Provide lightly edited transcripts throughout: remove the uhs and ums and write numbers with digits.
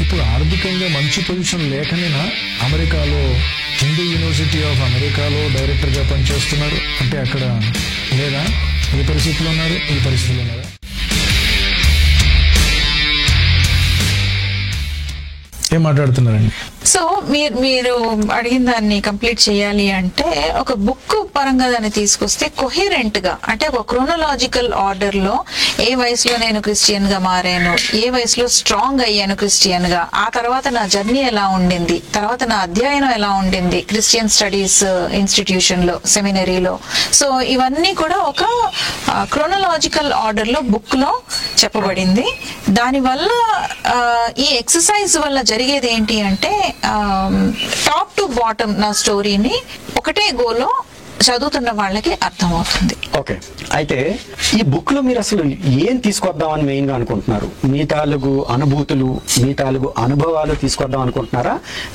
ఇప్పుడు ఆర్థికంగా మంచి పొజిషన్ లేకనేనా అమెరికాలో హిందూ యూనివర్సిటీ ఆఫ్ అమెరికాలో డైరెక్టర్గా పనిచేస్తున్నారు? అంటే అక్కడ లేదా? ఏ పరిస్థితుల్లో ఉన్నారు? ఈ పరిస్థితుల్లో ఉన్నారా? ఏం మాట్లాడుతున్నారండి? సో మీరు అడిగిన దాన్ని కంప్లీట్ చేయాలి అంటే ఒక బుక్ పరంగా దాన్ని తీసుకొస్తే కొహెరెంట్ గా, అంటే ఒక క్రోనలాజికల్ ఆర్డర్ లో ఏ వయసులో నేను క్రిస్టియన్ గా మారాను, ఏ వయసులో స్ట్రాంగ్ అయ్యాను క్రిస్టియన్ గా, ఆ తర్వాత నా జర్నీ ఎలా ఉండింది, తర్వాత నా అధ్యయనం ఎలా ఉండింది క్రిస్టియన్ స్టడీస్ ఇన్స్టిట్యూషన్ లో, సెమినరీలో. సో ఇవన్నీ కూడా ఒక క్రోనలాజికల్ ఆర్డర్ లో బుక్ లో చెప్పబడింది. దానివల్ల ఈ ఎక్సర్సైజ్ వల్ల జరిగేది ఏంటి అంటే టాప్ టు బాటమ్ నా స్టోరీని ఒకటే గోలో చదువుతున్న వాళ్ళకి అర్థమవుతుంది. ఓకే, అయితే ఈ బుక్ లో మీరు అసలు ఏం తీసుకొద్దామని మెయిన్ గా అనుకుంటున్నారు? మీ తాలూకు అనుభూతులు, మీ తాలూకు అనుభవాలు తీసుకొద్దాం అనుకుంటున్నారా,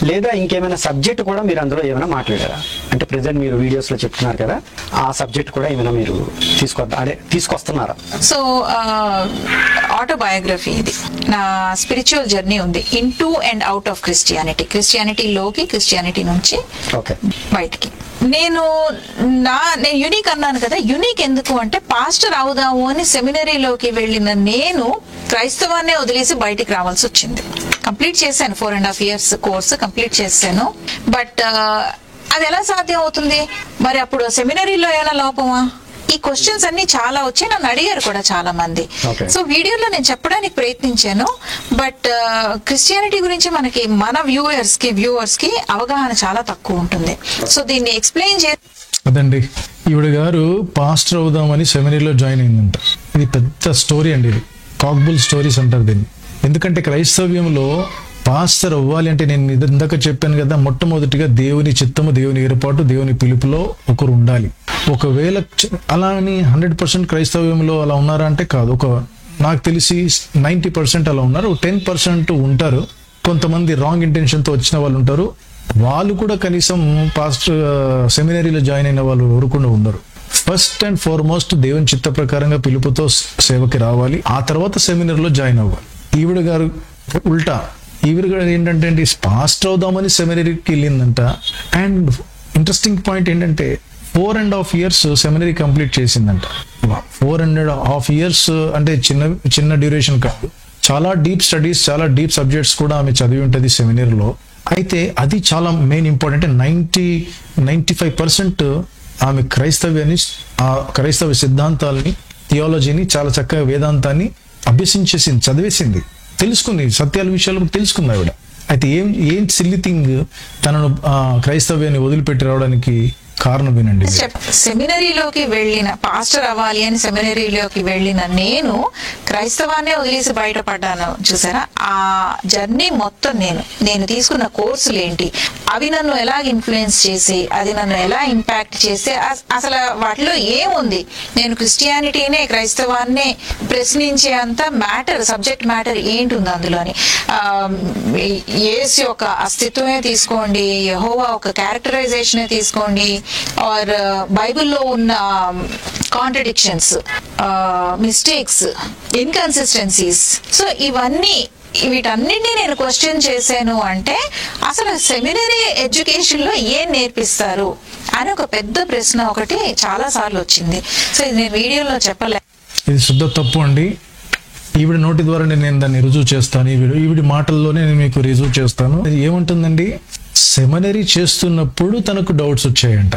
లేదా ఇంకేమైనా సబ్జెక్ట్ కూడా మీరు అందులో ఏమైనా మాట్లాడారా? అంటే ప్రెసెంట్ మీరు వీడియోస్ లో చెప్తున్నారు కదా, ఆ సబ్జెక్ట్ కూడా ఏమైనా మీరు తీసుకొస్తున్నారా? సో ఆటోబయోగ్రఫీ ఇది. నా స్పిరిచువల్ జర్నీ ఉంది into and out of క్రిస్టియానిటీలోకి, క్రిస్టియానిటీ నుంచి బయటికి. నేను యూనిక్ అన్నాను కదా, యూనిక్ ఎందుకు అంటే పాస్టర్ అవుదాము అని సెమినరీలోకి వెళ్ళిన నేను క్రైస్తవాన్నే వదిలేసి బయటికి రావాల్సి వచ్చింది. కంప్లీట్ చేశాను, 4.5 years కోర్సు కంప్లీట్ చేశాను. బట్ అది ఎలా సాధ్యం అవుతుంది? మరి అప్పుడు సెమినరీలో ఏమైనా లోపమా? ఈ క్వశ్చన్స్ అన్ని చాలా వచ్చి నన్ను అడిగారు కూడా చాలా మంది. సో వీడియోలో నేను చెప్పడానికి ప్రయత్నించాను. బట్ క్రిస్టియానిటీ గురించి మనకి మన వ్యూవర్స్ కి అవగాహన చాలా తక్కువ ఉంటుంది. సో దీన్ని ఎక్స్ప్లెయిన్ అదండి, ఈవిడ గారు పాస్టర్ అవుదామని సెమినరీలో జాయిన్ అయిందంట. ఇది పెద్ద స్టోరీ అండి, ఇది కాక్బుల్ స్టోరీస్ అంటారు దీన్ని. ఎందుకంటే క్రైస్తవ్యంలో పాస్టర్ అవ్వాలి అంటే నేను ఇందాక చెప్పాను కదా, మొట్టమొదటిగా దేవుని చిత్తము, దేవుని ఏర్పాటు, దేవుని పిలుపులో ఒకరు ఉండాలి. ఒకవేళ అలా అని 100% క్రైస్తవ్యంలో అలా ఉన్నారా అంటే కాదు. నాకు తెలిసి 90% అలా ఉన్నారు, 10% ఉంటారు. కొంతమంది రాంగ్ ఇంటెన్షన్తో వచ్చిన వాళ్ళు ఉంటారు. వాళ్ళు కూడా కనీసం పాస్టర్ సెమినరీలో జాయిన్ అయిన వాళ్ళు ఎవరుకుండా ఉండరు. ఫస్ట్ అండ్ ఫార్మోస్ట్ దేవుని చిత్త ప్రకారంగా పిలుపుతో సేవకి రావాలి, ఆ తర్వాత సెమినరీలో జాయిన్ అవ్వాలి. ఈవిడ గారు ఉల్టా, ఈవిడ గారు ఏంటంటే పాస్టర్ అవుదామని సెమినరీకి వెళ్ళిందంట. అండ్ ఇంట్రెస్టింగ్ పాయింట్ ఏంటంటే 4.5 years సెమినరీ కంప్లీట్ చేసిందంట. 4.5 years అంటే చిన్న డ్యూరేషన్ కాదు. చాలా డీప్ స్టడీస్, చాలా డీప్ సబ్జెక్ట్స్ కూడా ఆమె చదివి ఉంటుంది సెమినరీలో. అయితే అది చాలా మెయిన్ ఇంపార్టెంట్. 95% ఆమె క్రైస్తవ సిద్ధాంతాలని, థియాలజీని చాలా చక్కగా, వేదాంతాన్ని అభ్యసించేసింది, చదివేసింది, తెలుసుకుంది, సత్యాల విషయాలు తెలుసుకుంది ఆవిడ. అయితే ఏం సిల్లీ థింగ్ తనను క్రైస్తవ్యాన్ని వదిలిపెట్టి రావడానికి కారణం వినండి. సెమినరీలోకి వెళ్ళిన, పాస్టర్ అవ్వాలి అని సెమినరీలోకి వెళ్ళిన నేను క్రైస్తవాన్నే వదిలేసి బయటపడ్డాను చూసారా. ఆ జర్నీ మొత్తం నేను తీసుకున్న కోర్సులు ఏంటి, అవి నన్ను ఎలా ఇన్ఫ్లుయెన్స్ చేసి, అది నన్ను ఎలా ఇంపాక్ట్ చేసి, అసలు వాటిలో ఏముంది, నేను క్రిస్టియానిటీనే, క్రైస్తవాన్నే ప్రశ్నించే అంత సబ్జెక్ట్ మ్యాటర్ ఏంటి ఉంది అందులోని. యేసు యొక్క అస్తిత్వమే తీసుకోండి, యెహోవా ఒక క్యారెక్టరైజేషనే తీసుకోండి, ఆర్ బైబిల్లో ఉన్న కాంట్రడిక్షన్స్, మిస్టేక్స్, ఇన్కన్సిస్టెన్సీస్. సో వీటన్నిటిని నేను క్వశ్చన్ చేశాను. అంటే అసలు సెమినరీ ఎడ్యుకేషన్ లో ఏం నేర్పిస్తారు అని ఒక పెద్ద ప్రశ్న ఒకటి చాలా సార్లు వచ్చింది. సో ఇది నేను వీడియోలో చెప్పలేదు, ఇది శుద్ధ తప్పు అండి. ఈవిడ నోటి ద్వారా నేను దాన్ని రుజువు చేస్తాను. ఈవిడి మాటల్లోనే నేను మీకు రుజువు చేస్తాను. ఏముంటుందండి, సెమినరీ చేస్తున్నప్పుడు తనకు డౌట్స్ వచ్చాయంట.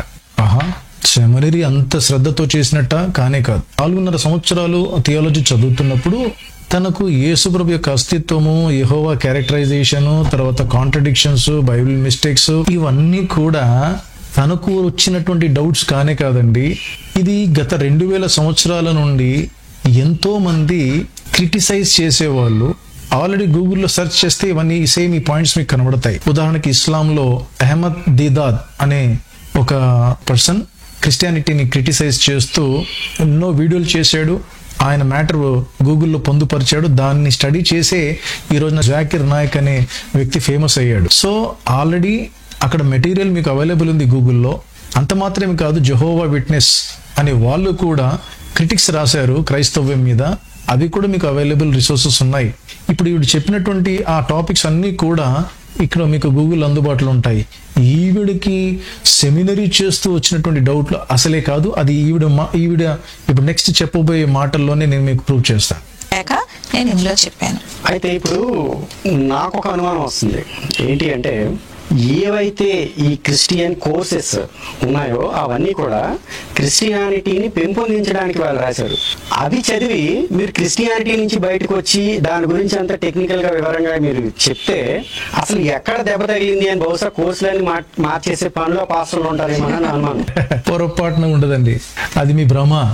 సెమినరీ అంత శ్రద్ధతో చేసినట్ట? కానే కాదు. 4.5 సంవత్సరాలు థియాలజీ చదువుతున్నప్పుడు తనకు యేసుప్రభు యొక్క అస్తిత్వము, యెహోవా క్యారెక్టరైజేషన్, తర్వాత కాంట్రడిక్షన్స్, బైబిల్ మిస్టేక్స్, ఇవన్నీ కూడా తనకు వచ్చినటువంటి డౌట్స్ కానే కాదండి. ఇది గత 2000 సంవత్సరాల నుండి ఎంతో మంది క్రిటిసైజ్ చేసేవాళ్ళు. ఆల్రెడీ గూగుల్లో సెర్చ్ చేస్తే ఇవన్నీ సేమ్ ఈ పాయింట్స్ మీకు కనబడతాయి. ఉదాహరణకి ఇస్లాంలో అహ్మద్ దీదాద్ అనే ఒక పర్సన్ క్రిస్టియానిటీని క్రిటిసైజ్ చేస్తూ ఎన్నో వీడియోలు చేశాడు. ఆయన మ్యాటర్ గూగుల్లో పొందుపరిచాడు. దాన్ని స్టడీ చేసే ఈ రోజున జాకిర్ నాయక్ అనే వ్యక్తి ఫేమస్ అయ్యాడు. సో ఆల్రెడీ అక్కడ మెటీరియల్ మీకు అవైలబుల్ ఉంది గూగుల్లో. అంత మాత్రమే కాదు, జెహోవా విట్నెస్ అనే వాళ్ళు కూడా క్రిటిక్స్ రాశారు క్రైస్తవ్యం మీద. అవి కూడా మీకు అవైలబుల్ రిసోర్సెస్ ఉన్నాయి. ఇప్పుడు ఈవిడ చెప్పినటువంటి ఆ టాపిక్స్ అన్నీ కూడా ఇక్కడ మీకు గూగుల్ అందుబాటులో ఉంటాయి. ఈవిడికి సెమినరీ చేస్తూ వచ్చినటువంటి డౌట్లు అసలే కాదు, అది ఈవిడ ఇప్పుడు నెక్స్ట్ చెప్పబోయే మాటల్లోనే నేను మీకు ప్రూవ్ చేస్తాను. నేను ఇందులో చెప్పాను. అయితే ఇప్పుడు నాకు ఒక అనుమానం వస్తుంది. ఏంటి అంటే, ఏవైతే ఈ క్రిస్టియన్ కోర్సెస్ ఉన్నాయో అవన్నీ కూడా క్రిస్టియానిటీని పెంపొందించడానికి వాళ్ళు రాశారు. అవి చదివి మీరు క్రిస్టియానిటీ నుంచి బయటకు వచ్చి దాని గురించి అంత టెక్నికల్ గా వివరంగా మీరు చెప్తే అసలు ఎక్కడ దెబ్బ తగిలింది అని బహుశా కోర్సులన్నీ మార్చేసే పనిలో పాస్టర్లు ఉంటారేమో అని అనుమానం. పొరపాటున ఉండదండి, అది మీ భ్రమ.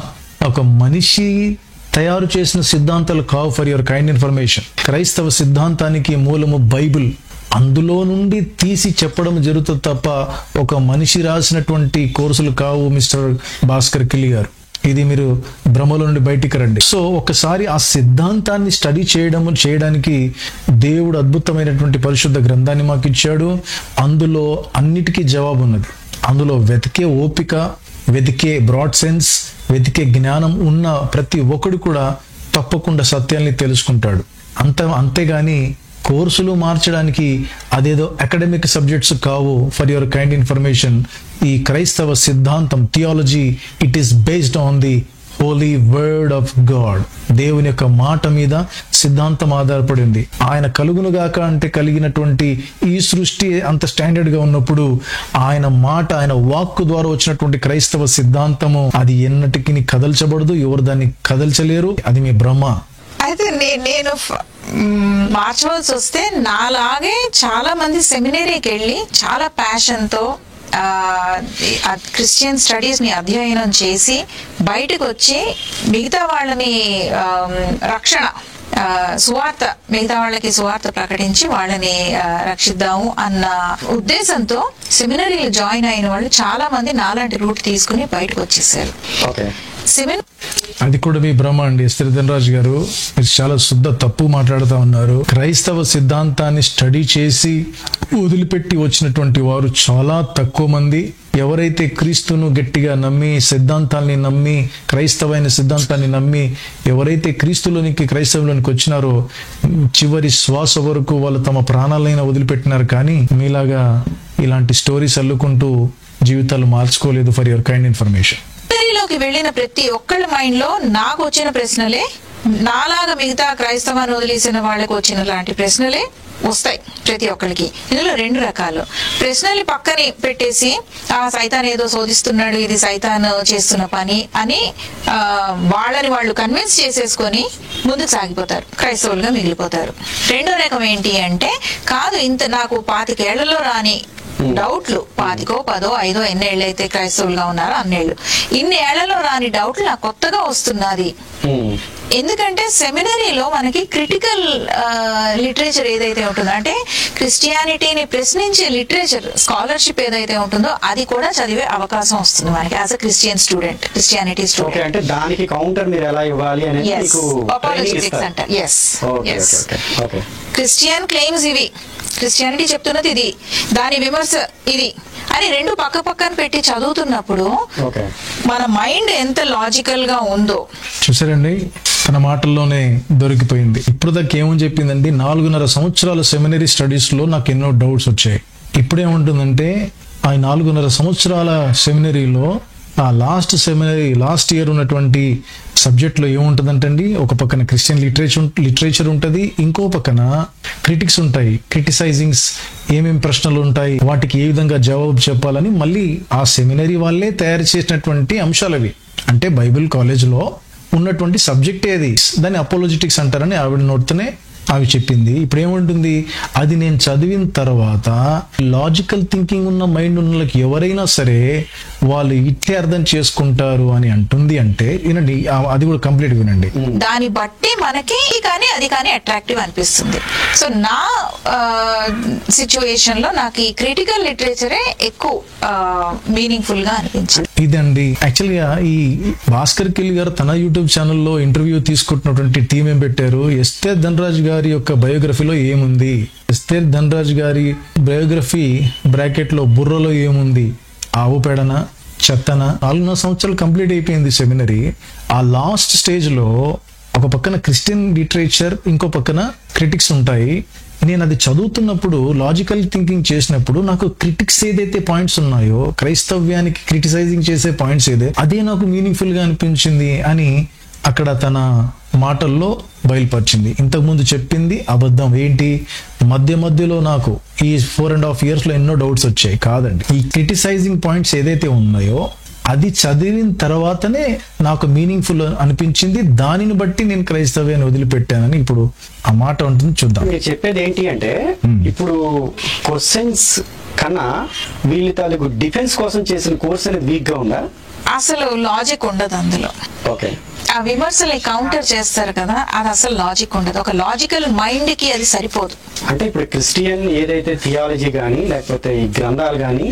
ఒక మనిషి తయారు చేసిన సిద్ధాంతాలు కావు. ఫర్ యువర్ కైండ్ ఇన్ఫర్మేషన్, క్రైస్తవ సిద్ధాంతానికి మూలము బైబిల్. అందులో నుండి తీసి చెప్పడం జరుగుతుంది తప్ప ఒక మనిషి రాసినటువంటి కోర్సులు కావు మిస్టర్ భాస్కర్ కిలి గారు. ఇది మీరు భ్రమలో నుండి బయటికి రండి. సో ఒకసారి ఆ సిద్ధాంతాన్ని స్టడీ చేయడానికి దేవుడు అద్భుతమైనటువంటి పరిశుద్ధ గ్రంథాన్ని మాకు ఇచ్చాడు. అందులో అన్నిటికీ జవాబు ఉన్నది. అందులో వెతికే ఓపిక, వెతికే బ్రాడ్ సెన్స్, వెతికే జ్ఞానం ఉన్న ప్రతి ఒక్కడు కూడా తప్పకుండా సత్యాన్ని తెలుసుకుంటాడు. అంతేగాని కోర్సులు మార్చడానికి అదేదో అకాడమిక్ సబ్జెక్ట్స్ కావు. ఫర్ యువర్ కైండ్ ఇన్ఫర్మేషన్, ఈ క్రైస్తవ సిద్ధాంతం theology it is based on the holy word of God. దేవుని యొక్క మాట మీద సిద్ధాంతం ఆధారపడింది. ఆయన కలుగునుగాక అంటే కలిగినటువంటి ఈ సృష్టి అంత స్టాండర్డ్ గా ఉన్నప్పుడు ఆయన మాట, ఆయన వాక్కు ద్వారా వచ్చినటువంటి క్రైస్తవ సిద్ధాంతము అది ఎన్నటికి కదల్చబడదు. ఎవరు దాన్ని కదల్చలేరు. అది మీ భ్రమ. అయితే నేను మార్చవలసి వస్తే నాలాగే చాలా మంది సెమినరీకి వెళ్ళి చాలా ప్యాషన్ తో క్రిస్టియన్ స్టడీస్ ని అధ్యయనం చేసి బయటకు వచ్చి మిగతా వాళ్ళని రక్షణ సువార్త, మిగతా వాళ్ళకి సువార్త ప్రకటించి వాళ్ళని రక్షిద్దాము అన్న ఉద్దేశంతో సెమినరీలు జాయిన్ అయిన వాళ్ళు చాలా మంది నాలాంటి రూట్ తీసుకుని బయటకు వచ్చేసారు. అది కూడా మీ భ్రమ అండి. శ్రీధన్ గారు, మీరు చాలా శుద్ధ తప్పు మాట్లాడుతూ ఉన్నారు. క్రైస్తవ సిద్ధాంతాన్ని స్టడీ చేసి వదిలిపెట్టి వచ్చినటువంటి వారు చాలా తక్కువ మంది. ఎవరైతే క్రీస్తును గట్టిగా నమ్మి, సిద్ధాంతాన్ని నమ్మి, క్రైస్తవైన సిద్ధాంతాన్ని నమ్మి ఎవరైతే క్రైస్తవులోనికి వచ్చినారో చివరి శ్వాస వరకు వాళ్ళు తమ ప్రాణాలైనా వదిలిపెట్టినారు. కానీ మీలాగా ఇలాంటి స్టోరీస్ అల్లుకుంటూ జీవితాలు మార్చుకోలేదు. ఫర్ యువర్ కైండ్ ఇన్ఫర్మేషన్, లోకి వెళ్ళిన ప్రతి ఒక్కళ్ళ మైండ్ లో నాకు వచ్చిన ప్రశ్నలే, నాలాగా మిగతా క్రైస్తవాన్ని వదిలేసిన వాళ్ళకి వచ్చిన లాంటి ప్రశ్నలే వస్తాయి ప్రతి ఒక్కరికి. ఇందులో రెండు రకాలు ప్రశ్నలు పక్కని పెట్టేసి సైతాన్ ఏదో శోధిస్తున్నాడు, ఇది సైతాన్ చేస్తున్న పని అని వాళ్ళని వాళ్ళు కన్విన్స్ చేసేసుకొని ముందుకు సాగిపోతారు, క్రైస్తవులుగా మిగిలిపోతారు. రెండో రకం ఏంటి అంటే, కాదు ఇంత నాకు 25 ఏళ్లలో రాని డౌట్లు, 5, 10, 5 ఎన్నేళ్ళు అయితే క్రైస్తవులుగా ఉన్నారో అన్నేళ్ళు, ఇన్ని ఏళ్లలో రాని డౌట్లు నాకు కొత్తగా వస్తున్నది. ఎందుకంటే సెమినరీలో మనకి క్రిటికల్ లిటరేచర్ ఏదైతే ఉంటుందో, అంటే క్రిస్టియానిటీని ప్రశ్నించే లిటరేచర్, స్కాలర్షిప్ ఏదైతే ఉంటుందో అది కూడా చదివే అవకాశం వస్తుంది మనకి as a Christian student, Christianity student. అంటే దానికి కౌంటర్ మీరు ఎలా ఇవ్వాలి అనేది మీకు అపాలజెటిక్స్ అంటారు. క్రిస్టియన్ క్లెయిమ్స్ ఇవి, క్రిస్టియానిటీ చెప్తున్నది ఇది, దాని విమర్శ ఇది అని రెండు పక్క పక్కన పెట్టి చదువుతున్నప్పుడు మన మైండ్ ఎంత లాజికల్ గా ఉందో చూసారండి. తన మాటల్లోనే దొరికిపోయింది. ఇప్పుడు దాకా ఏమని చెప్పిందండి, 4.5 సంవత్సరాల సెమినరీ స్టడీస్ లో నాకు ఎన్నో డౌట్స్ వచ్చాయి. ఇప్పుడేముంటుందంటే ఆ 4.5 సంవత్సరాల సెమినరీలో ఆ లాస్ట్ ఇయర్ ఉన్నటువంటి సబ్జెక్ట్ లో ఏముంటుందంటండి, ఒక పక్కన క్రిస్టియన్ లిటరేచర్ ఉంటుంది, ఇంకో పక్కన క్రిటిక్స్ ఉంటాయి, క్రిటిసైజింగ్స్, ఏమేమి ప్రశ్నలు ఉంటాయి, వాటికి ఏ విధంగా జవాబు చెప్పాలని మళ్ళీ ఆ సెమినరీ వాళ్ళే తయారు చేసినటువంటి అంశాలు అవి. అంటే బైబిల్ కాలేజ్లో ఉన్నటువంటి సబ్జెక్ట్ ఏది, దాన్ని అపోలోజిటిక్స్ అంటారని ఆవిడ నోటితోనే అవి చెప్పింది. ఇప్పుడు ఏముంటుంది, అది నేను చదివిన తర్వాత లాజికల్ థింకింగ్ ఉన్న మైండ్ ఉన్న వాళ్ళకి ఎవరైనా సరే వాళ్ళు ఇట్లే అర్థం చేసుకుంటారు అని అంటుంది. అంటే వినండి, అది కూడా కంప్లీట్ వినండి. దాన్ని బట్టి మనకి కానీ అది కానీ అట్రాక్టివ్ అనిపిస్తుంది. సో నా సిచ్యువేషన్ లో నాకు ఈ క్రిటికల్ లిటరేచరే ఎక్కువ మీనింగ్ఫుల్ గా అనిపించింది. ఇదండి యాక్చువల్ గా ఈ భాస్కర్ కిలి గారు తన యూట్యూబ్ ఛానల్లో ఇంటర్వ్యూ తీసుకుంటున్నటువంటి టీం ఏం పెట్టారు, ఎస్తేర్ ధనరాజ్ గారి యొక్క బయోగ్రఫీలో ఏముంది, ఎస్తేర్ ధనరాజ్ గారి బయోగ్రఫీ బ్రాకెట్ లో బుర్రలో ఏముంది, ఆవు పేడన, చెత్తన. 4.5 సంవత్సరాలు కంప్లీట్ అయిపోయింది సెమినరీ. ఆ లాస్ట్ స్టేజ్ లో ఒక పక్కన క్రిస్టియన్ లిటరేచర్, ఇంకో పక్కన క్రిటిక్స్ ఉంటాయి. నేను అది చదువుతున్నప్పుడు, లాజికల్ థింకింగ్ చేసినప్పుడు నాకు క్రిటిక్స్ ఏదైతే పాయింట్స్ ఉన్నాయో, క్రైస్తవ్యానికి క్రిటిసైజింగ్ చేసే పాయింట్స్ అదే నాకు మీనింగ్ఫుల్ గా అనిపించింది అని అక్కడ తన మాటల్లో బయలుపరిచింది. ఇంతకుముందు చెప్పింది అబద్ధం. ఏంటి? మధ్యలో నాకు ఈ 4.5 years లో ఎన్నో డౌట్స్ వచ్చాయి. కాదండి, ఈ క్రిటిసైజింగ్ పాయింట్స్ ఏదైతే ఉన్నాయో అది చదివిన తర్వాతనే నాకు మీనింగ్ఫుల్ అనిపించింది. దానిని బట్టి నేను క్రైస్తవ్యాన్ని వదిలిపెట్టానని ఇప్పుడు ఆ మాట ఉంటుంది. చూద్దాం. మీరు చెప్పేది ఏంటి అంటే, ఇప్పుడు క్వశ్చన్స్ కన్నా వీళ్ళు తాలూకు డిఫెన్స్ కోసం చేసిన కోర్స్ అనేది వీక్ గా ఉందా? అసలు లాజిక్ ఉండదు అందులో. ఓకే, ఆ విమర్శల్ని కౌంటర్ చేస్తారు కదా, అది అసలు లాజిక్ ఉండదు. ఒక లాజికల్ మైండ్ కి అది సరిపోదు. అంటే ఇప్పుడు క్రిస్టియన్ ఏదైతే థియాలజీ కానీ లేకపోతే ఈ గ్రంథాలు కానీ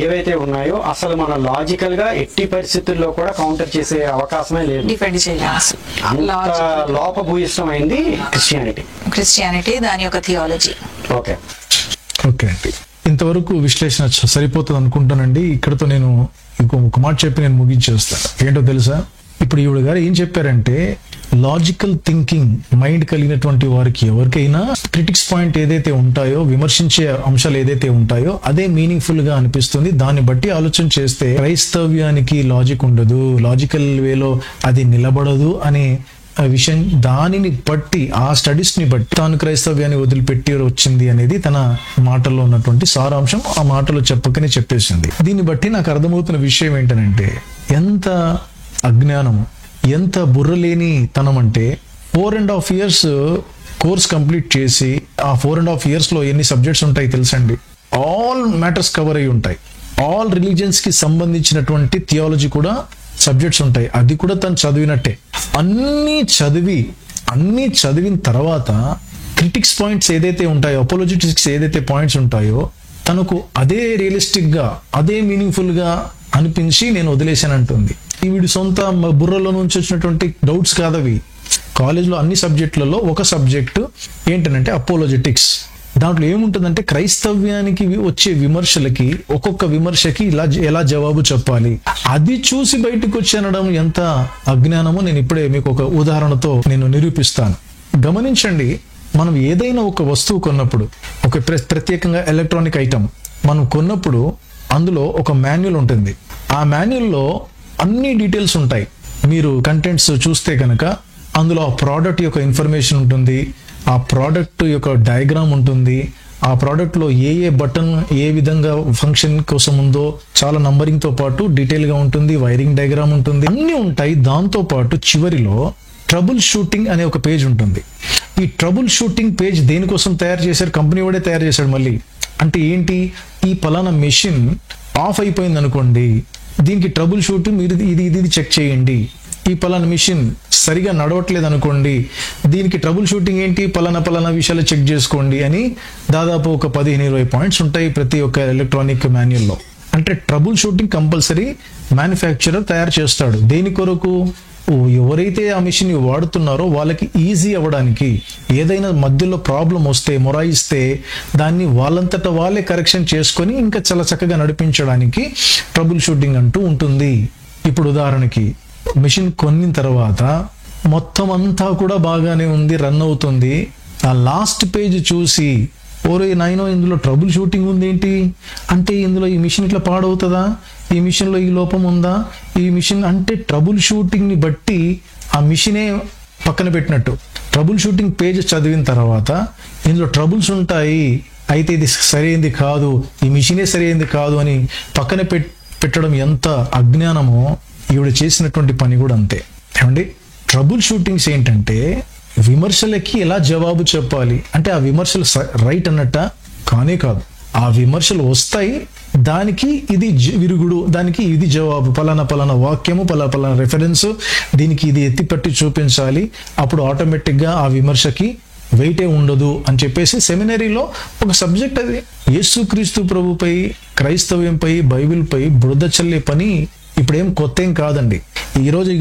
ఏవైతే ఉన్నాయో అసలు మన లాజికల్ గా ఎట్టి పరిస్థితుల్లో కూడా కౌంటర్ చేసే అవకాశమే లేదు. డిపెండ్ చేయాలి అసలు. అంత లోపభూయిష్టమైంది క్రిస్టియానిటీ, దాని యొక్క థియాలజీ. ఓకే అండి, ఇంతవరకు విశ్లేషణ సరిపోతుంది అనుకుంటానండి. ఇక్కడతో నేను ఒక మాట చెప్పి నేను ముగించేస్తాను. ఏంటో తెలుసా? ఇప్పుడు ఈవిడ గారు ఏం చెప్పారంటే, లాజికల్ థింకింగ్ మైండ్ కలిగినటువంటి వారికి ఎవరికైనా క్రిటిక్స్ పాయింట్ ఏదైతే ఉంటాయో, విమర్శించే అంశాలు ఏదైతే ఉంటాయో అదే మీనింగ్ఫుల్ గా అనిపిస్తుంది. దాన్ని బట్టి ఆలోచన చేస్తే క్రైస్తవ్యానికి లాజిక్ ఉండదు, లాజికల్ వేలో అది నిలబడదు అనే విషయం, దానిని బట్టి, ఆ స్టడీస్ ని బట్టి తాను క్రైస్తవ్యాన్ని వదిలిపెట్టి వచ్చింది అనేది తన మాటల్లో ఉన్నటువంటి సారాంశం. ఆ మాటలో చెప్పకనే చెప్పేసింది. దీన్ని బట్టి నాకు అర్థమవుతున్న విషయం ఏంటంటే, ఎంత అజ్ఞానం, ఎంత బుర్రలేని తనం అంటే 4.5 years కోర్స్ కంప్లీట్ చేసి ఆ 4.5 years లో ఎన్ని సబ్జెక్ట్స్ ఉంటాయి తెలుసండి? ఆల్ మ్యాటర్స్ కవర్ అయి ఉంటాయి. ఆల్ రిలీజియన్స్ కి సంబంధించినటువంటి థియాలజీ కూడా సబ్జెక్ట్స్ ఉంటాయి. అది కూడా తను చదివినట్టే. అన్ని చదివిన తర్వాత క్రిటిక్స్ పాయింట్స్ ఏదైతే ఉంటాయో, అపోలోజిటిక్స్ ఏదైతే పాయింట్స్ ఉంటాయో తనకు అదే రియలిస్టిక్ గా, అదే మీనింగ్ఫుల్ గా అనిపించి నేను వదిలేశానంటుంది. వీడి సొంత బుర్రలో నుంచి వచ్చినటువంటి డౌట్స్ కాదవి. కాలేజ్లో అన్ని సబ్జెక్టులలో ఒక సబ్జెక్టు ఏంటంటే అపోలోజెటిక్స్. దాంట్లో ఏముంటుందంటే క్రైస్తవ్యానికి వచ్చే విమర్శలకి, ఒక్కొక్క విమర్శకి ఎలా జవాబు చెప్పాలి, అది చూసి బయటకు వచ్చి అనడం ఎంత అజ్ఞానమో నేను ఇప్పుడే మీకు ఒక ఉదాహరణతో నేను నిరూపిస్తాను. గమనించండి, మనం ఏదైనా ఒక వస్తువు కొన్నప్పుడు, ఒక ప్రత్యేకంగా ఎలక్ట్రానిక్ ఐటమ్ మనం కొన్నప్పుడు అందులో ఒక మాన్యువల్ ఉంటుంది. ఆ మాన్యువల్లో అన్ని డీటెయిల్స్ ఉంటాయి. మీరు కంటెంట్స్ చూస్తే కనుక అందులో ఆ ప్రోడక్ట్ యొక్క ఇన్ఫర్మేషన్ ఉంటుంది, ఆ ప్రోడక్ట్ యొక్క డయాగ్రామ్ ఉంటుంది, ఆ ప్రోడక్ట్ లో ఏ బటన్ ఏ విధంగా ఫంక్షన్ కోసం ఉందో చాలా నంబరింగ్ తో పాటు డీటెయిల్ గా ఉంటుంది, వైరింగ్ డయాగ్రామ్ ఉంటుంది, అన్ని ఉంటాయి. దాంతో పాటు చివరిలో ట్రబుల్ షూటింగ్ అనే ఒక పేజ్ ఉంటుంది. ఈ ట్రబుల్ షూటింగ్ పేజ్ దేనికోసం తయారు చేశారు? కంపెనీ వాడే తయారు చేశాడు. మళ్ళీ అంటే ఏంటి? ఈ పలానా మెషిన్ ఆఫ్ అయిపోయింది అనుకోండి, దీనికి ట్రబుల్ షూట్ మీరు ఇది చెక్ చేయండి. ఈ పలానా మిషన్ సరిగా నడవట్లేదు అనుకోండి, దీనికి ట్రబుల్ షూటింగ్ ఏంటి, పలానా విషయాలు చెక్ చేసుకోండి అని దాదాపు ఒక 15-20 పాయింట్స్ ఉంటాయి ప్రతి ఒక్క ఎలక్ట్రానిక్ మాన్యువల్లో. అంటే ట్రబుల్ షూటింగ్ కంపల్సరీ మ్యానుఫ్యాక్చరర్ తయారు చేస్తాడు. దేని కొరకు? ఎవరైతే ఆ మిషన్ వాడుతున్నారో వాళ్ళకి ఈజీ అవ్వడానికి, ఏదైనా మధ్యలో ప్రాబ్లం వస్తే, మొరాయిస్తే దాన్ని వాళ్ళంతటా వాళ్ళే కరెక్షన్ చేసుకొని ఇంకా చాలా చక్కగా నడిపించడానికి ట్రబుల్ షూటింగ్ అంటూ ఉంటుంది. ఇప్పుడు ఉదాహరణకి మిషన్ కొన్న తర్వాత మొత్తం అంతా కూడా బాగానే ఉంది, రన్ అవుతుంది. ఆ లాస్ట్ పేజ్ చూసి, ఓరే నాయనో ఇందులో ట్రబుల్ షూటింగ్ ఉంది ఏంటి అంటే, ఇందులో ఈ మిషన్ ఇట్లా పాడవుతుందా, ఈ మిషన్ లో ఈ లోపం ఉందా, ఈ మిషన్ అంటే ట్రబుల్ షూటింగ్ ని బట్టి ఆ మిషనే పక్కన పెట్టినట్టు. ట్రబుల్ షూటింగ్ పేజ్ చదివిన తర్వాత ఇందులో ట్రబుల్స్ ఉంటాయి, అయితే ఇది సరైనది కాదు, ఈ మిషనే సరైనది కాదు అని పక్కన పెట్టడం ఎంత అజ్ఞానమో ఈవిడ చేసినటువంటి పని కూడా అంతే. ఏమండి, ట్రబుల్ షూటింగ్స్ ఏంటంటే విమర్శలకి ఎలా జవాబు చెప్పాలి అంటే, ఆ విమర్శలు రైట్ అన్నట్ట కానే కాదు. ఆ విమర్శలు వస్తాయి, దానికి ఇది విరుగుడు, దానికి ఇది జవాబు, పలానా వాక్యము, పలానా రెఫరెన్స్, దీనికి ఇది ఎత్తిపట్టి చూపించాలి, అప్పుడు ఆటోమేటిక్ గా ఆ విమర్శకి వెయిటే ఉండదు అని చెప్పేసి సెమినరీలో ఒక సబ్జెక్ట్ అది. యేసుక్రీస్తు ప్రభుపై, క్రైస్తవ్యంపై, బైబిల్పై బురద చల్లే పని ఇప్పుడు ఏం కొత్త ఏం కాదండి. ఈరోజు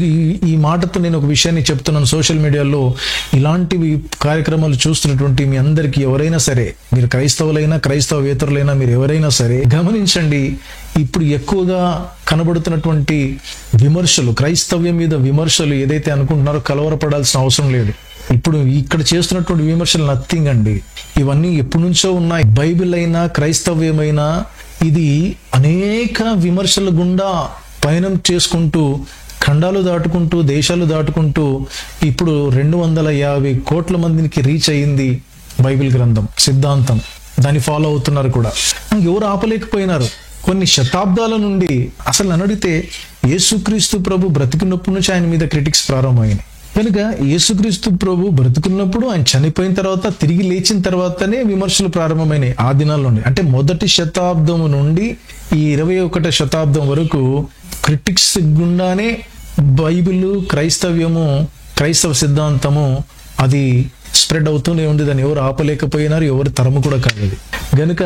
ఈ మాటతో నేను ఒక విషయాన్ని చెప్తున్నాను. సోషల్ మీడియాలో ఇలాంటివి కార్యక్రమాలు చూస్తున్నటువంటి మీ అందరికీ ఎవరైనా సరే, మీరు క్రైస్తవులైనా క్రైస్తవేతరులైనా మీరు ఎవరైనా సరే గమనించండి. ఇప్పుడు ఎక్కువగా కనబడుతున్నటువంటి విమర్శలు, క్రైస్తవ్యం మీద విమర్శలు ఏదైతే అనుకుంటున్నారో కలవరపడాల్సిన అవసరం లేదు. ఇప్పుడు ఇక్కడ చేస్తున్నటువంటి విమర్శలు నథింగ్ అండి. ఇవన్నీ ఎప్పటి నుంచో ఉన్నాయి. బైబిల్ అయినా క్రైస్తవ్యమైనా ఇది అనేక విమర్శల గుండా పయనం చేసుకుంటూ, ఖండాలు దాటుకుంటూ, దేశాలు దాటుకుంటూ ఇప్పుడు 250 కోట్ల మందికి రీచ్ అయ్యింది బైబిల్ గ్రంథం, సిద్ధాంతం. దాన్ని ఫాలో అవుతున్నారు కూడా. ఎవరు ఆపలేకపోయినారు. కొన్ని శతాబ్దాల నుండి అసలు అడిగితే యేసుక్రీస్తు ప్రభు బ్రతికున్నప్పటి నుంచి ఆయన మీద క్రిటిక్స్ ప్రారంభమైనాయి. కనుక యేసుక్రీస్తు ప్రభు బ్రతుకున్నప్పుడు, ఆయన చనిపోయిన తర్వాత, తిరిగి లేచిన తర్వాతనే విమర్శలు ప్రారంభమైనాయి ఆ దినాల నుండి. అంటే మొదటి శతాబ్దం నుండి ఈ 21వ శతాబ్దం వరకు క్రిటిక్స్ గుండానే బైబిల్, క్రైస్తవ్యము, క్రైస్తవ సిద్ధాంతము అది స్ప్రెడ్ అవుతూనే ఉంది. దాన్ని ఎవరు ఆపలేకపోయినారు, ఎవరు తరము కూడా కాదు. గనుక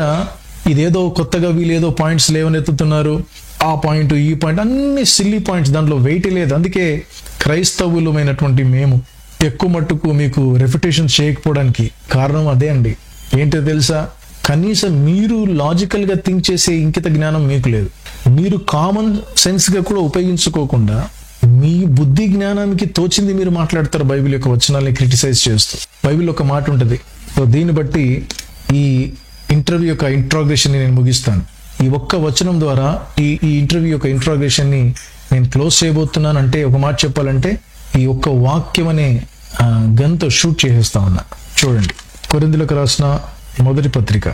ఇదేదో కొత్తగా వీళ్ళేదో పాయింట్స్ లేవనెత్తుతున్నారు, ఆ పాయింట్ ఈ పాయింట్ అన్ని సిల్లీ పాయింట్స్, దాంట్లో వెయిట్ లేదు. అందుకే క్రైస్తవులమైనటువంటి మేము ఎక్కువ మట్టుకు మీకు రెప్యుటేషన్ చేయకపోవడానికి కారణం అదే అండి. ఏంటో తెలుసా? కనీసం మీరు లాజికల్ గా థింక్ చేసే ఇంకిత జ్ఞానం మీకు లేదు. మీరు కామన్ సెన్స్ గా కూడా ఉపయోగించుకోకుండా మీ బుద్ధి జ్ఞానానికి తోచింది మీరు మాట్లాడతారు బైబిల్ యొక్క వచనాల్ని క్రిటిసైజ్ చేస్తూ. బైబిల్ ఒక మాట ఉంటుంది. సో దీన్ని బట్టి ఈ ఇంటర్వ్యూ యొక్క ఇంట్రాగ్రేషన్ ని నేను ముగిస్తాను. ఈ ఒక్క వచనం ద్వారా ఈ ఇంటర్వ్యూ యొక్క ఇంట్రాగ్రేషన్ ని నేను క్లోజ్ చేయబోతున్నాను. అంటే ఒక మాట చెప్పాలంటే ఈ ఒక్క వాక్యం అనే గన్తో షూట్ చేసేస్తా ఉన్నా. చూడండి, కొరింథీయులకు రాసిన మొదటి పత్రిక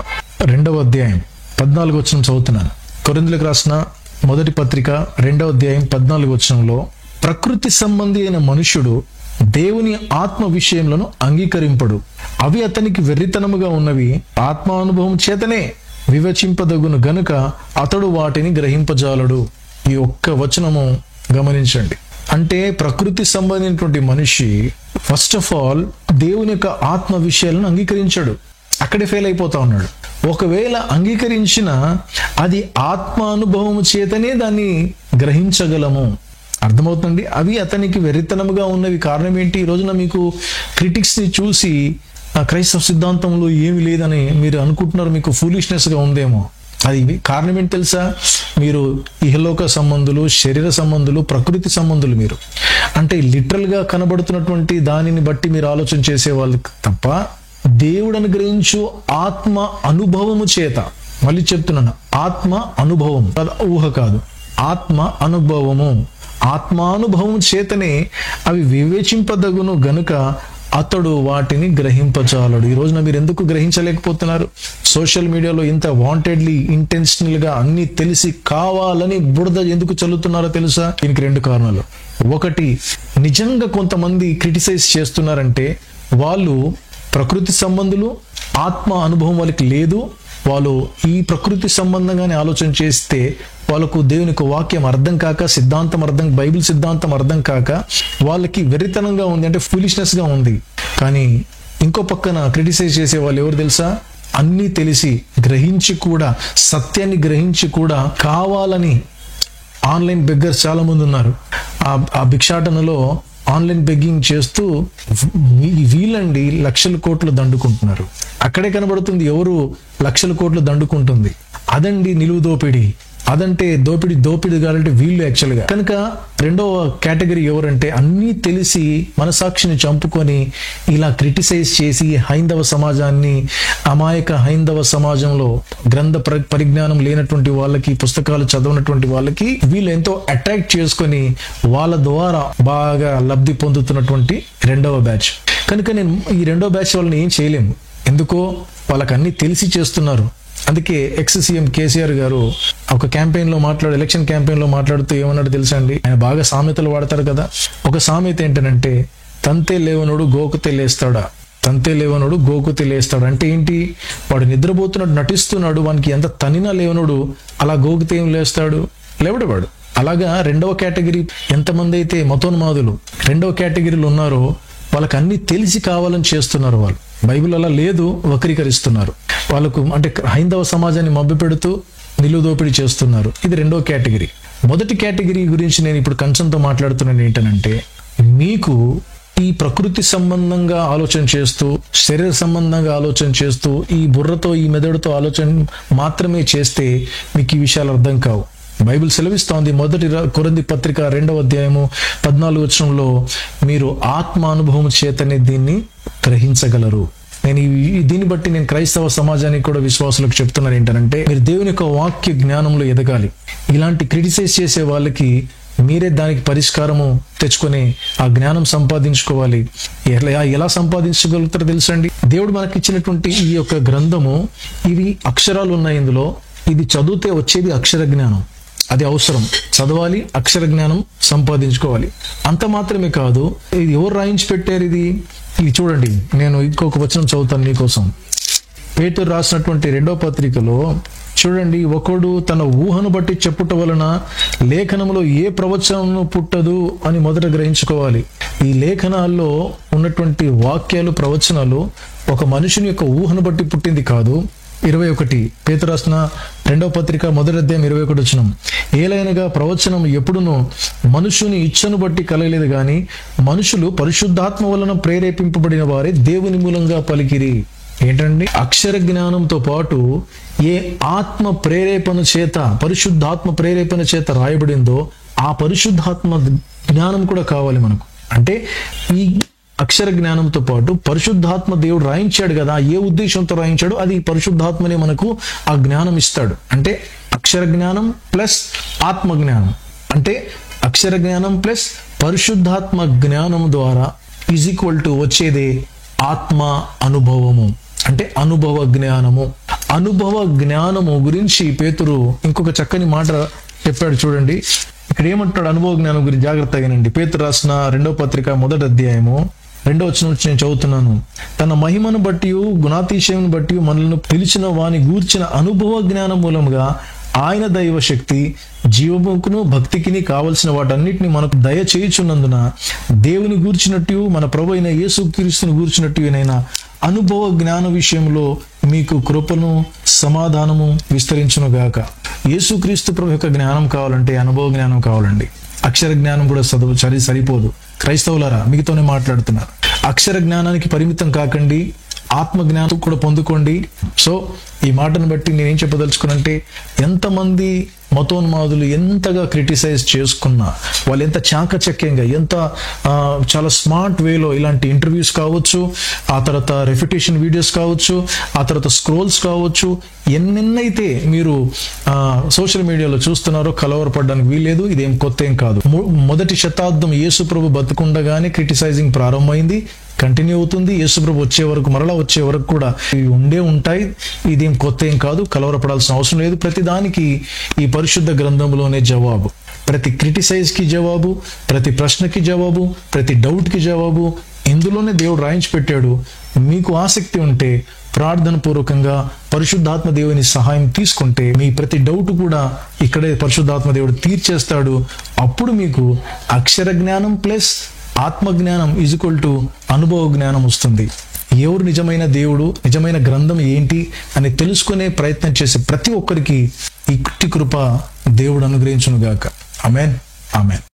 2వ అధ్యాయం 14వ వచనం చదువుతున్నాను. కొరింథీయులకు రాసిన మొదటి పత్రిక 2వ అధ్యాయం 14వ వచనంలో, ప్రకృతి సంబంధి అయిన మనుష్యుడు దేవుని ఆత్మ విషయములను అంగీకరింపడు, అవి అతనికి వెర్రితనముగా ఉన్నవి, ఆత్మానుభవం చేతనే వివచింపదగును గనుక అతడు వాటిని గ్రహింపజాలడు. ఈ ఒక్క వచనము గమనించండి. అంటే ప్రకృతి సంబంధించినటువంటి మనిషి ఫస్ట్ ఆఫ్ ఆల్ దేవుని యొక్క ఆత్మ విషయాలను అంగీకరించాడు, అక్కడే ఫెయిల్ అయిపోతా ఉన్నాడు. ఒకవేళ అంగీకరించిన అది ఆత్మ అనుభవము చేతనే దాన్ని గ్రహించగలము. అర్థమవుతుంది? అవి అతనికి వెర్రితనముగా ఉన్నవి. కారణం ఏంటి? ఈ రోజున మీకు క్రిటిక్స్ ని చూసి క్రైస్తవ సిద్ధాంతంలో ఏమి లేదని మీరు అనుకుంటున్నారు, మీకు ఫూలిష్నెస్ గా ఉందేమో. అది కారణం ఏంటి తెలుసా? మీరు ఇహలోక సంబంధులు, శరీర సంబంధులు, ప్రకృతి సంబంధులు. మీరు అంటే లిటరల్ గా కనబడుతున్నటువంటి దానిని బట్టి మీరు ఆలోచన చేసే వాళ్ళు తప్ప దేవుడు అనుగ్రహించు ఆత్మ అనుభవము చేత, మళ్ళీ చెప్తున్నాను, ఆత్మ అనుభవం, ఊహ కాదు, ఆత్మ అనుభవము, ఆత్మానుభవం చేతనే అవి వివేచింపదగును గనుక అతడు వాటిని గ్రహింపచాలడు. ఈ రోజున మీరు ఎందుకు గ్రహించలేకపోతున్నారు? సోషల్ మీడియాలో ఇంత వాంటెడ్లీ, ఇంటెన్షనల్ గా అన్ని తెలిసి కావాలని బురద ఎందుకు చల్లుతున్నారో తెలుసా? దీనికి 2 కారణాలు. ఒకటి, నిజంగా కొంతమంది క్రిటిసైజ్ చేస్తున్నారంటే వాళ్ళు ప్రకృతి సంబంధులు, ఆత్మ అనుభవం వాళ్ళకి లేదు. వాళ్ళు ఈ ప్రకృతి సంబంధంగానే ఆలోచన చేస్తే వాళ్ళకు దేవుని యొక్క వాక్యం అర్థం కాక, సిద్ధాంతం అర్థం, బైబిల్ సిద్ధాంతం అర్థం కాక వాళ్ళకి వెర్రితనంగా ఉంది, అంటే ఫూలిష్నెస్ గా ఉంది. కానీ ఇంకో పక్కన క్రిటిసైజ్ చేసే వాళ్ళు ఎవరు తెలుసా? అన్నీ తెలిసి, గ్రహించి కూడా, సత్యాన్ని గ్రహించి కూడా కావాలని ఆన్లైన్ బెగ్గర్స్ చాలా మంది ఉన్నారు. ఆ భిక్షాటనలో ఆన్లైన్ బెగ్గింగ్ చేస్తూ వీళ్ళండి లక్షల కోట్లు దండుకుంటున్నారు. అక్కడే కనబడుతుంది ఎవరు లక్షల కోట్లు దండుకుంటుంది. అదండి నిలువు దోపిడీ. అదంటే దోపిడీ కావాలంటే వీళ్ళు యాక్చువల్గా. కనుక 2వ కేటగిరీ ఎవరంటే అన్నీ తెలిసి మనసాక్షిని చంపుకొని ఇలా క్రిటిసైజ్ చేసి హైందవ సమాజాన్ని, అమాయక హైందవ సమాజంలో గ్రంథ పరిజ్ఞానం లేనటువంటి వాళ్ళకి, పుస్తకాలు చదవనటువంటి వాళ్ళకి వీళ్ళు ఎంతో అట్రాక్ట్ చేసుకొని వాళ్ళ ద్వారా బాగా లబ్ధి పొందుతున్నటువంటి 2వ బ్యాచ్. కనుక నేను ఈ 2వ బ్యాచ్ వాళ్ళని ఏం చేయలేము. ఎందుకో వాళ్ళకి అన్ని తెలిసి చేస్తున్నారు. అందుకే ఎక్స్ సీఎం కేసీఆర్ గారు ఒక క్యాంపెయిన్ లో ఎలక్షన్ క్యాంపెయిన్ లో మాట్లాడుతూ ఏమన్నాడు తెలుసా అండి? ఆయన బాగా సామెతలు వాడతారు కదా. ఒక సామెత ఏంటంటే, తంతే లేవనుడు గోకుతే లేస్తాడా, తంతే లేవనుడు గోకుతే లేస్తాడు. అంటే ఏంటి? వాడు నిద్రపోతున్నట్టు నటిస్తున్నాడు, వానికి ఎంత తనినా లేవనుడు అలా గోకుతే ఏం లేస్తాడు? లేవడు వాడు. అలాగా 2వ కేటగిరీ ఎంతమంది అయితే మతోన్మాదులు 2వ కేటగిరీలు ఉన్నారో వాళ్ళకి అన్ని తెలిసి కావాలని చేస్తున్నారు. వాళ్ళు బైబిల్ అలా లేదు, వక్రీకరిస్తున్నారు. వాళ్ళకు అంటే హైందవ సమాజాన్ని మభ్య పెడుతూ నిలువు దోపిడీ చేస్తున్నారు. ఇది 2వ కేటగిరీ. మొదటి కేటగిరీ గురించి నేను ఇప్పుడు కంచంతో మాట్లాడుతున్నాను ఏంటనంటే, మీకు ఈ ప్రకృతి సంబంధంగా ఆలోచన చేస్తూ, శరీర సంబంధంగా ఆలోచన చేస్తూ, ఈ బుర్రతో ఈ మెదడుతో ఆలోచన మాత్రమే చేస్తే మీకు ఈ విషయాలు అర్థం కావు. బైబిల్ సెలవిస్తోంది, మొదటి కొరింథీ పత్రిక 2వ అధ్యాయము 14వ వచనంలో, మీరు ఆత్మ అనుభవం చేతనే దీన్ని గ్రహించగలరు. నేను దీన్ని బట్టి నేను క్రైస్తవ సమాజానికి కూడా విశ్వాసులకు చెప్తున్నాను ఏంటంటే, మీరు దేవుని యొక్క వాక్య జ్ఞానంలో ఎదగాలి. ఇలాంటి క్రిటిసైజ్ చేసే వాళ్ళకి మీరే దానికి పరిష్కారము తెచ్చుకొని ఆ జ్ఞానం సంపాదించుకోవాలి. ఎలా సంపాదించగలుగుతారో తెలుసండి, దేవుడు మనకి ఇచ్చినటువంటి ఈ యొక్క గ్రంథము, ఇవి అక్షరాలు ఉన్నాయి ఇందులో. ఇది చదివితే వచ్చేది అక్షర జ్ఞానం. అది అవసరం, చదవాలి, అక్షర జ్ఞానం సంపాదించుకోవాలి. అంత మాత్రమే కాదు, ఇది ఎవరు రాయించి పెట్టారు? ఇది చూడండి, నేను ఇంకొక వచనం చదువుతాను మీకోసం. పేతురు రాసినటువంటి 2వ పత్రికలో చూడండి, ఒకడు తన ఊహను బట్టి చెప్పుట వలన లేఖనంలో ఏ ప్రవచనము పుట్టదు అని మొదట గ్రహించుకోవాలి. ఈ లేఖనాల్లో ఉన్నటువంటి వాక్యాలు, ప్రవచనాలు ఒక మనుషుని యొక్క ఊహను బట్టి పుట్టింది కాదు. 21 పేతురు రాసిన 2వ పత్రిక 1వ అధ్యాయం 21 వచనం, ఏలైనగా ప్రవచనం ఎప్పుడునూ మనుషుని ఇచ్చను బట్టి కలగలేదు గాని మనుషులు పరిశుద్ధాత్మ వలన ప్రేరేపింపబడిన వారే దేవుని మూలంగా పలికిరి. ఏంటండి? అక్షర జ్ఞానంతో పాటు ఏ ఆత్మ ప్రేరేపణ చేత, పరిశుద్ధాత్మ ప్రేరేపణ చేత రాయబడిందో ఆ పరిశుద్ధాత్మ జ్ఞానం కూడా కావాలి మనకు. అంటే ఈ అక్షర జ్ఞానంతో పాటు పరిశుద్ధాత్మ దేవుడు రాయించాడు కదా, ఏ ఉద్దేశంతో రాయించాడు, అది పరిశుద్ధాత్మనే మనకు ఆ జ్ఞానం ఇస్తాడు. అంటే అక్షర జ్ఞానం ప్లస్ ఆత్మ జ్ఞానం, అంటే అక్షర జ్ఞానం ప్లస్ పరిశుద్ధాత్మ జ్ఞానం ద్వారా ఈజ్ ఈక్వల్ టు వచ్చేదే ఆత్మ అనుభవము, అంటే అనుభవ జ్ఞానము. అనుభవ జ్ఞానము గురించి పేతురు ఇంకొక చక్కని మాట చెప్పాడు. చూడండి ఇక్కడ ఏమంటాడు అనుభవ జ్ఞానం గురించి, జాగ్రత్తగానండి. పేతురు రాసిన 2వ పత్రిక 1వ అధ్యాయము 2వ వచనం నుంచి నేను చదువుతున్నాను. తన మహిమను బట్టి, గుణాతిశయమును బట్టి మనల్ని పిలిచిన వాని గూర్చిన అనుభవ జ్ఞానం మూలముగా ఆయన దైవ శక్తి, జీవముకును భక్తికిని కావలసిన వాటన్నిటిని మనకు దయ చేయుచున్నందున దేవుని గూర్చినట్టు, మన ప్రభు అయిన యేసుక్రీస్తుని గూర్చినట్టునైనా అనుభవ జ్ఞాన విషయంలో మీకు కృపను, సమాధానము విస్తరించును గాక. యేసుక్రీస్తు ప్రభు యొక్క జ్ఞానం కావాలంటే అనుభవ జ్ఞానం కావాలండి. అక్షర జ్ఞానం కూడా సరిపోదు. క్రైస్తవులారా, మీతోనే మాట్లాడుతున్నారు. అక్షర జ్ఞానానికి పరిమితం కాకండి, ఆత్మ జ్ఞానం కూడా పొందుకోండి. సో ఈ మాటను బట్టి నేనేం చెప్పదలుచుకున్నంటే, ఎంతమంది మతోన్మాదులు ఎంతగా క్రిటిసైజ్ చేసుకున్నా, వాళ్ళు ఎంత చాకచక్యంగా, ఎంత చాలా స్మార్ట్ వేలో ఇలాంటి ఇంటర్వ్యూస్ కావచ్చు, ఆ తర్వాత రెఫ్యుటేషన్ వీడియోస్ కావచ్చు, ఆ తర్వాత స్క్రోల్స్ కావచ్చు, ఎన్నెన్నైతే మీరు సోషల్ మీడియాలో చూస్తున్నారో కలవరపడడానికి వీల్లేదు. ఇదేం కొత్త ఏం కాదు. మొదటి శతాబ్దం యేసు ప్రభు బతుకుండగానే క్రిటిసైజింగ్ ప్రారంభమైంది, కంటిన్యూ అవుతుంది. యేసుప్రభు వచ్చే వరకు, మరలా వచ్చే వరకు కూడా ఇవి ఉంటాయి. ఇదేం కొత్త ఏం కాదు, కలవరపడాల్సిన అవసరం లేదు. ప్రతి దానికి ఈ పరిశుద్ధ గ్రంథంలోనే జవాబు. ప్రతి క్రిటిసైజ్ కి జవాబు, ప్రతి ప్రశ్నకి జవాబు, ప్రతి డౌట్ కి జవాబు ఇందులోనే దేవుడు రాయించి పెట్టాడు. మీకు ఆసక్తి ఉంటే ప్రార్థన పూర్వకంగా పరిశుద్ధాత్మ దేవుని సహాయం తీసుకుంటే మీ ప్రతి డౌట్ కూడా ఇక్కడే పరిశుద్ధాత్మ దేవుడు తీర్చేస్తాడు. అప్పుడు మీకు అక్షర జ్ఞానం ప్లస్ ఆత్మ జ్ఞానం ఈజ్వల్ టు అనుభవ జ్ఞానం వస్తుంది. ఎవరు నిజమైన దేవుడు, నిజమైన గ్రంథం ఏంటి అని తెలుసుకునే ప్రయత్నం చేసే ప్రతి ఒక్కరికి ఇట్టి కృప దేవుడు అనుగ్రహించును గాక. ఆమేన్, ఆమేన్.